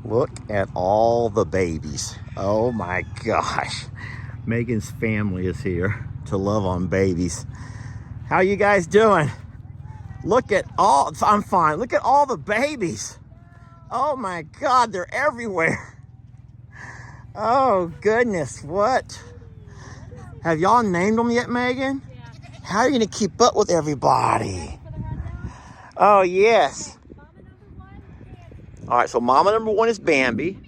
Look at all the babies. Oh my gosh. Megan's family is here to love on babies. How you guys doing? Look at all, I'm fine. Look at all the babies. Oh my God, they're everywhere. Oh goodness, what? Have y'all named them yet, Megan? Yeah. How are you gonna keep up with everybody? Oh yes. All right, so mama number one is Bambi.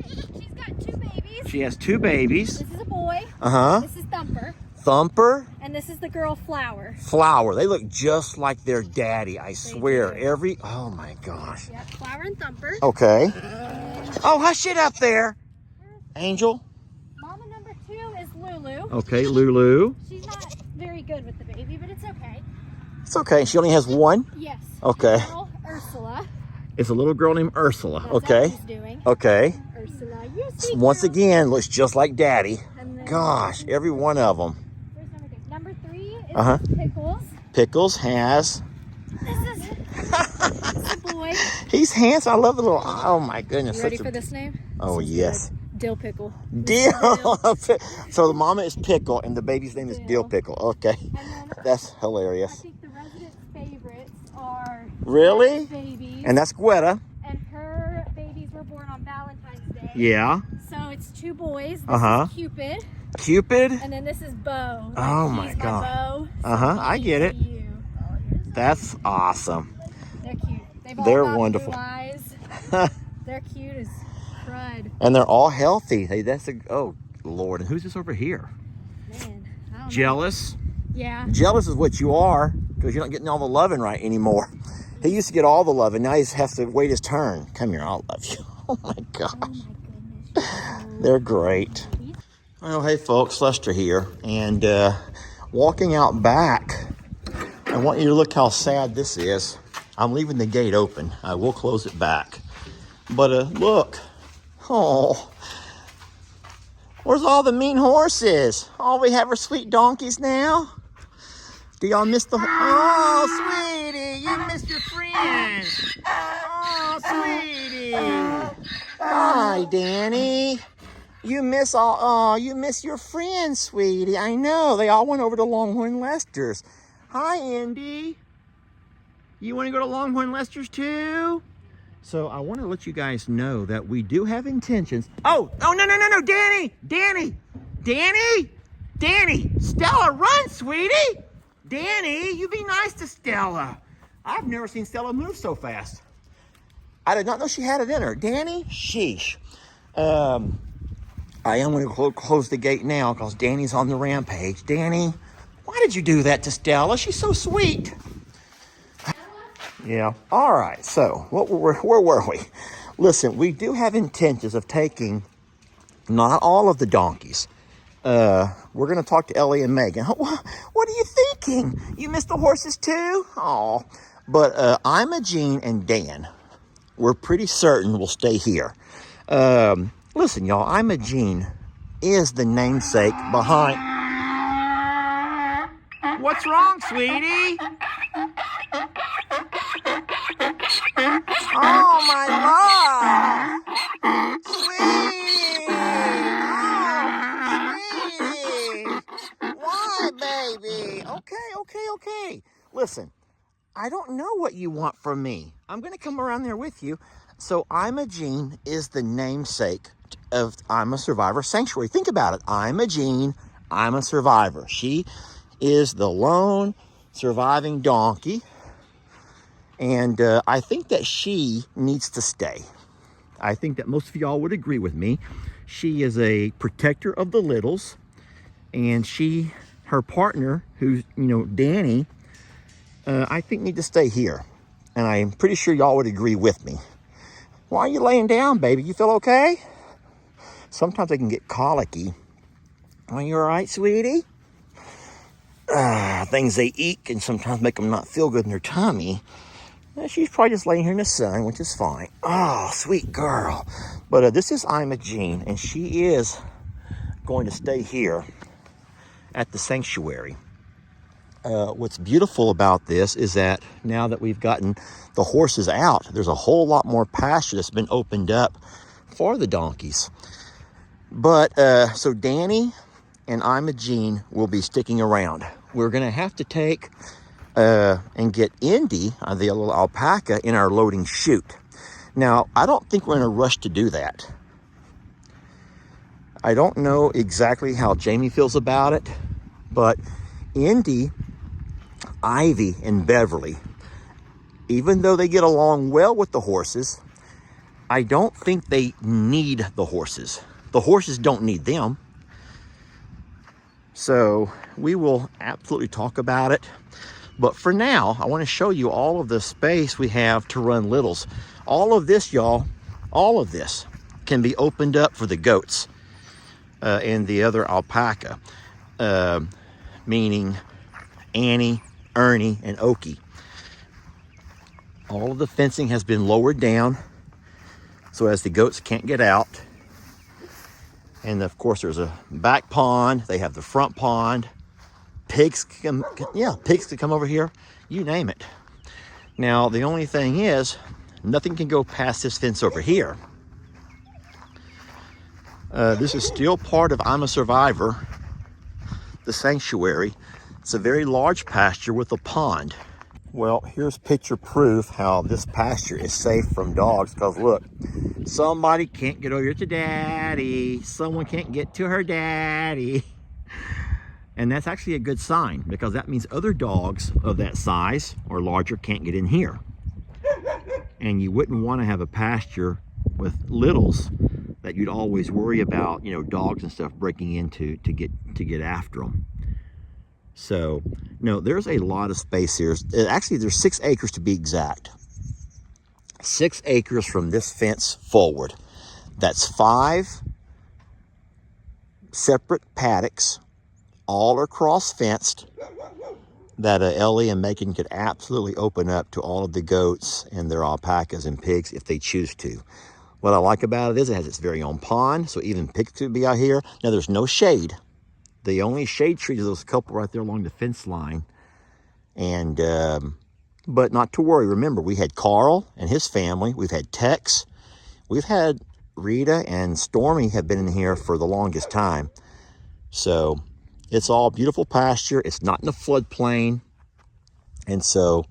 She's got 2 babies. She has 2 babies. This is a boy. Uh-huh. This is Thumper. Thumper. And this is the girl Flower. Flower. They look just like their daddy, I swear. Oh my gosh. Yep, Flower and Thumper. Okay. Oh, hush it up there. Angel. Mama number 2 is Lulu. Okay, Lulu. She's not very good with the baby, but it's okay. It's okay. She only has 1? Yes. Okay. Little Ursula. It's a little girl named Ursula. That's okay. how she's doing. Okay. Ursula, you see. Once again, looks just like daddy. Then, Gosh, every one of them. Where's number 3? Number 3 is Pickles. Pickles has. This is a boy. He's handsome. I love the little. Oh my goodness. You ready for this name? Oh yes. Dill Pickle. Dill. So the mama is Pickle and the baby's name is Dill Pickle. Okay. That's hilarious. I think the residents' favorites are Really? babies. And that's Gwetta. And her babies were born on Valentine's Day. Yeah. So it's 2 boys. This is Cupid. Cupid? And then this is Bo. Oh my God. I get it. That's awesome. They're cute. They've all They're got wonderful. blue eyes. They're cute as crud. And they're all healthy. Hey, that's a, oh Lord. And who's this over here? Man, I don't Jealous? know. Yeah. Jealous is what you are because you're not getting all the loving right anymore. He used to get all the loving. Now he just has to wait his turn. Come here, I'll love you. Oh my gosh. Oh my goodness. They're great. Well, hey folks, Lester here. And walking out back, I want you to look how sad this is. I'm leaving the gate open. I will close it back. But look. Oh. Where's all the mean horses? All we have are sweet donkeys now. Do y'all miss the... Oh, sweetie, you miss your friends. Oh, sweetie. Hi, Danny. You miss you miss your friends, sweetie. I know. They all went over to Longhorn Lester's. Hi, Andy. You want to go to Longhorn Lester's too? So I want to let you guys know that we do have intentions. Oh, no, Danny, Stella, run, sweetie. Danny, you be nice to Stella. I've never seen Stella move so fast. I did not know she had it in her. Danny, sheesh. I am going to close the gate now because Danny's on the rampage. Danny, why did you do that to Stella? She's so sweet. Yeah. All right. So where were we? Listen, we do have intentions of taking not all of the donkeys. We're going to talk to Ellie and Megan. What are you thinking? You missed the horses too? Oh, but Ima, Jean, and Dan, we're pretty certain will stay here. Listen, y'all, Ima, Jean is the namesake behind... What's wrong, sweetie? Oh, my love! Sweetie! Oh, sweetie! Why, baby? Okay. Listen, I don't know what you want from me. I'm going to come around there with you. So Ima Jean is the namesake of I'm a Survivor Sanctuary. Think about it. Ima Jean, I'm a survivor. She is the lone surviving donkey. And I think that she needs to stay. I think that most of y'all would agree with me. She is a protector of the littles. And her partner, who's, Danny, I think need to stay here. And I'm pretty sure y'all would agree with me. Why are you laying down, baby? You feel okay? Sometimes I can get colicky. Are you all right, sweetie? Things they eat can sometimes make them not feel good in their tummy. She's probably just laying here in the sun, which is fine. Oh, sweet girl. But this is Ima Jean, and she is going to stay here at the sanctuary. What's beautiful about this is that now that we've gotten the horses out, there's a whole lot more pasture that's been opened up for the donkeys. But so Danny and Imogene will be sticking around. We're gonna have to take and get Indy, the little alpaca, in our loading chute. Now, I don't think we're in a rush to do that. I don't know exactly how Jamie feels about it, but Indy, Ivy, and Beverly, even though they get along well with the horses, I don't think they need the horses. The horses don't need them. So we will absolutely talk about it. But for now, I want to show you all of the space we have to run littles. All of this, y'all, all of this can be opened up for the goats and the other alpaca, meaning Annie, Ernie, and Okie. All of the fencing has been lowered down so as the goats can't get out. And of course, there's a back pond. They have the front pond. Pigs can come over here. You name it. Now, the only thing is, nothing can go past this fence over here. This is still part of I'm a Survivor, the sanctuary. It's a very large pasture with a pond. Well, here's picture proof how this pasture is safe from dogs, because look, somebody can't get over here to daddy. Someone can't get to her daddy. And that's actually a good sign, because that means other dogs of that size or larger can't get in here. And you wouldn't want to have a pasture with littles that you'd always worry about, you know, dogs and stuff breaking into to get after them. So, no, there's a lot of space here. Actually, there's 6 acres to be exact. 6 acres from this fence forward. That's 5 separate paddocks, all are cross-fenced, that Ellie and Megan could absolutely open up to all of the goats and their alpacas and pigs if they choose to. What I like about it is it has its very own pond, so even pigs could be out here. Now, there's no shade. The only shade trees are those couple right there along the fence line. And, but not to worry. Remember, we had Carl and his family. We've had Tex. We've had Rita and Stormy have been in here for the longest time. So it's all beautiful pasture. It's not in a floodplain. And so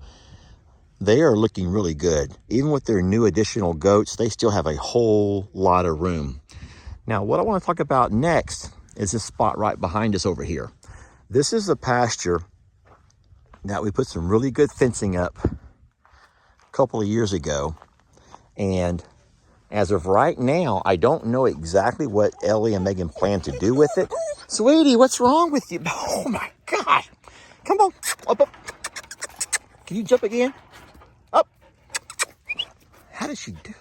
they are looking really good. Even with their new additional goats, they still have a whole lot of room. Now, what I want to talk about next is this spot right behind us over here. This is a pasture that we put some really good fencing up a couple of years ago. And as of right now, I don't know exactly what Ellie and Megan plan to do with it. Sweetie, what's wrong with you? Oh my God. Come on, up, up. Can you jump again? Up. How did she do it?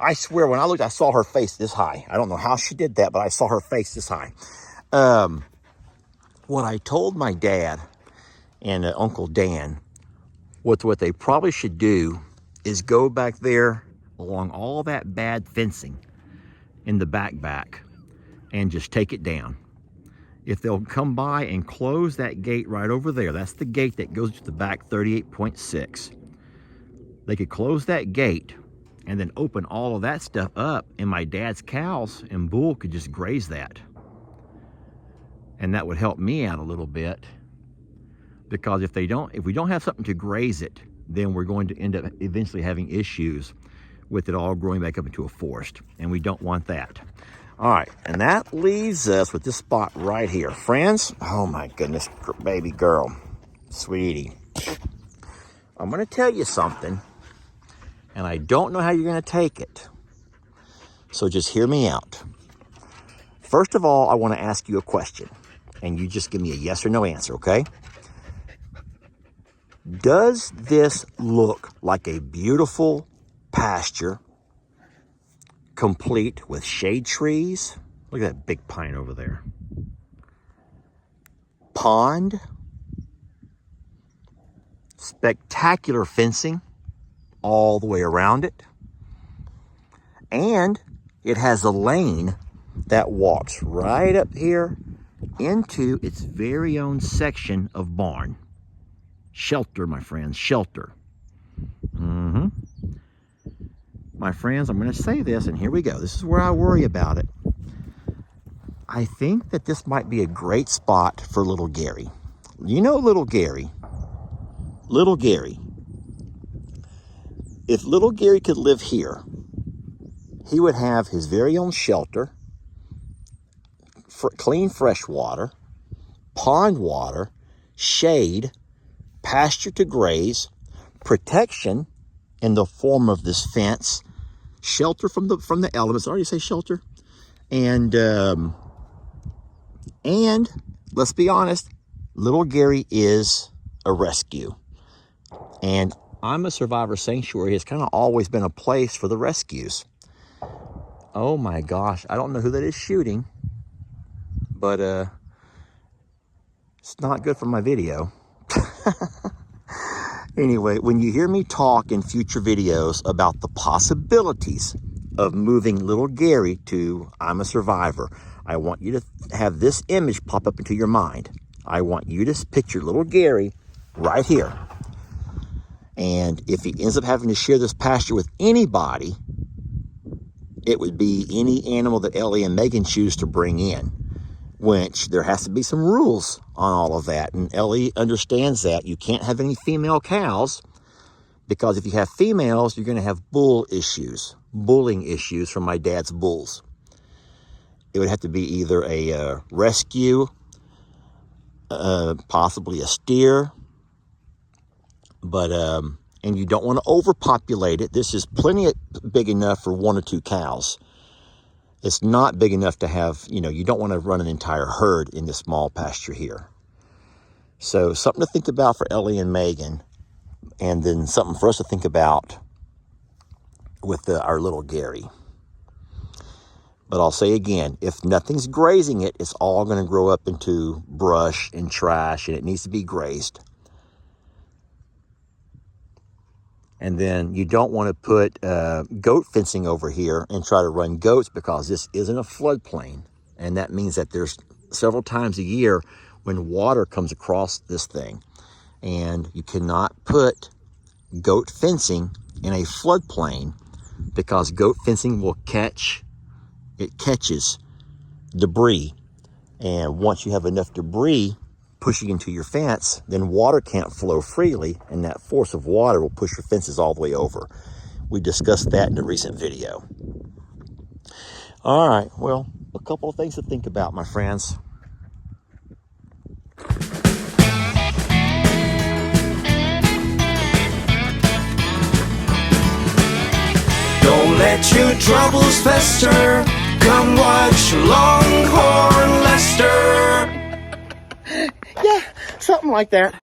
I swear, when I looked, I saw her face this high. I don't know how she did that, but I saw her face this high. What I told my dad and Uncle Dan, what they probably should do is go back there along all that bad fencing in the back and just take it down. If they'll come by and close that gate right over there, that's the gate that goes to the back 38.6. They could close that gate and then open all of that stuff up, and my dad's cows and bull could just graze that. And that would help me out a little bit, because if we don't have something to graze it, then we're going to end up eventually having issues with it all growing back up into a forest, and we don't want that. All right, and that leaves us with this spot right here. Friends, oh my goodness, baby girl, sweetie. I'm gonna tell you something, and I don't know how you're gonna take it. So just hear me out. First of all, I wanna ask you a question, and you just give me a yes or no answer, okay? Does this look like a beautiful pasture, complete with shade trees? Look at that big pine over there. Pond, spectacular fencing all the way around it, and it has a lane that walks right up here into its very own section of barn. Shelter, my friends, shelter. My friends, I'm going to say this, and here we go. This is where I worry about it. I think that this might be a great spot for little Gary. You know little Gary. Little Gary. If little Gary could live here, he would have his very own shelter, clean fresh water, pond water, shade, pasture to graze, protection in the form of this fence, shelter from the elements. I already say shelter. And let's be honest, little Gary is a rescue. And I'm a Survivor Sanctuary has kind of always been a place for the rescues. Oh my gosh, I don't know who that is shooting, but it's not good for my video. Anyway, when you hear me talk in future videos about the possibilities of moving little Gary to I'm a Survivor, I want you to have this image pop up into your mind. I want you to picture little Gary right here. And if he ends up having to share this pasture with anybody, it would be any animal that Ellie and Megan choose to bring in, which there has to be some rules on all of that. And Ellie understands that. You can't have any female cows, because if you have females, you're going to have bullying issues from my dad's bulls. It would have to be either a rescue, possibly a steer, but and you don't want to overpopulate it. This is plenty big enough for 1 or 2 cows. It's not big enough to have, you don't want to run an entire herd in this small pasture here. So something to think about for Ellie and Megan, and then something for us to think about with our little Gary. But I'll say again, if nothing's grazing it, it's all going to grow up into brush and trash, and it needs to be grazed. And then you don't want to put goat fencing over here and try to run goats, because this isn't a floodplain. And that means that there's several times a year when water comes across this thing. And you cannot put goat fencing in a floodplain, because goat fencing catches debris. And once you have enough debris pushing into your fence, then water can't flow freely, and that force of water will push your fences all the way over. We discussed that in a recent video. All right, well, a couple of things to think about, my friends. Don't let your troubles fester. Come watch Longhorn Lester. Yeah, something like that.